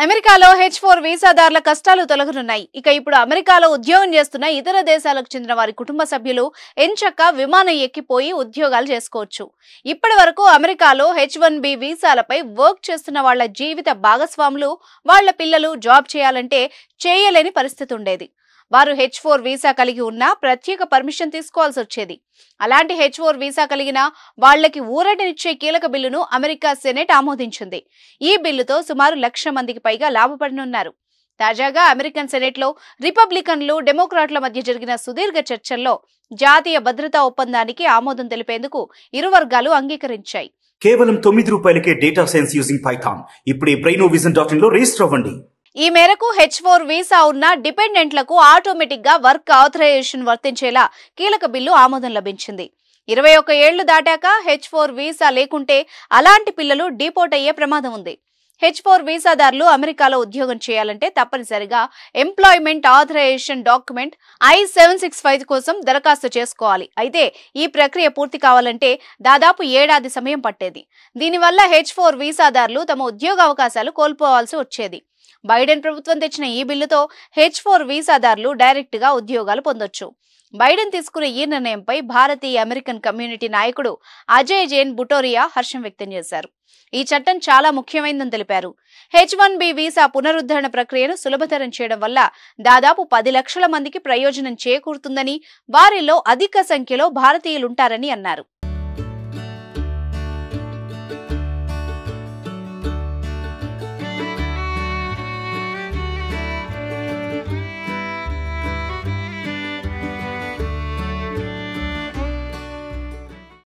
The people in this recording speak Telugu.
అమెరికాలో H4 వీసాదారుల కష్టాలు తొలగనున్నాయి. ఇక ఇప్పుడు అమెరికాలో ఉద్యోగం చేస్తున్న ఇతర దేశాలకు చెందిన వారి కుటుంబ సభ్యులు ఎంచక్కా విమానం ఎక్కిపోయి ఉద్యోగాలు చేసుకోవచ్చు. ఇప్పటివరకు అమెరికాలో H1B వీసాలపై వర్క్ చేస్తున్న వాళ్ల జీవిత భాగస్వాములు వాళ్ల పిల్లలు జాబ్ చేయాలంటే చేయలేని పరిస్థితి ఉండేది. వారు H4 వీసా కలిగి ఉన్నా ప్రత్యేక పర్మిషన్ తీసుకోవాల్సి వచ్చేది. అలాంటి H4 వీసా కలిగిన వాళ్లకి ఊరటనిచ్చే కీలక బిల్లును అమెరికా సెనెట్ ఆమోదించింది. ఈ బిల్లుతో సుమారు 1,00,000 మందికి పైగా లాభపడనున్నారు. తాజాగా అమెరికన్ సెనెట్లో రిపబ్లికన్లు, డెమోక్రాట్ల మధ్య జరిగిన సుదీర్ఘ చర్చల్లో జాతీయ భద్రతా ఒప్పందానికి ఆమోదం తెలిపేందుకు ఇరు వర్గాలు అంగీకరించాయి. కేవలం ₹9కే డేటా సైన్స్ యూజింగ్ పైథాన్. ఇప్పుడే brainovision.in లో రిజిస్టర్ అవ్వండి. ఈ మేరకు H4 వీసా ఉన్న డిపెండెంట్లకు ఆటోమేటిక్ గా వర్క్ ఆథరైజేషన్ వర్తించేలా కీలక బిల్లు ఆమోదం లభించింది. 21 ఏళ్లు దాటాక H4 వీసా లేకుంటే అలాంటి పిల్లలు డిపోర్ట్ అయ్యే ప్రమాదం ఉంది. H4 వీసాదారులు అమెరికాలో ఉద్యోగం చేయాలంటే తప్పనిసరిగా ఎంప్లాయ్మెంట్ ఆథరైజేషన్ డాక్యుమెంట్ I-765 కోసం దరఖాస్తు చేసుకోవాలి. అయితే ఈ ప్రక్రియ పూర్తి కావాలంటే దాదాపు ఏడాది సమయం పట్టేది. దీనివల్ల H4 వీసాదారులు తమ ఉద్యోగ అవకాశాలు కోల్పోవాల్సి వచ్చేది. బైడెన్ ప్రభుత్వం తెచ్చిన ఈ బిల్లుతో H4 వీసాదారులు డైరెక్ట్ గా ఉద్యోగాలు పొందొచ్చు. బైడెన్ తీసుకున్న ఈ నిర్ణయంపై భారతీయ అమెరికన్ కమ్యూనిటీ నాయకుడు అజయ్ జైన్ బుటోరియా హర్షం వ్యక్తం చేశారు. ఈ చట్టం చాలా ముఖ్యమైనదని తెలిపారు. H1B వీసా పునరుద్ధరణ ప్రక్రియను సులభతరం చేయడం వల్ల దాదాపు 10 లక్షల మందికి ప్రయోజనం చేకూరుతుందని, వారిలో అధిక సంఖ్యలో భారతీయులుంటారని అన్నారు.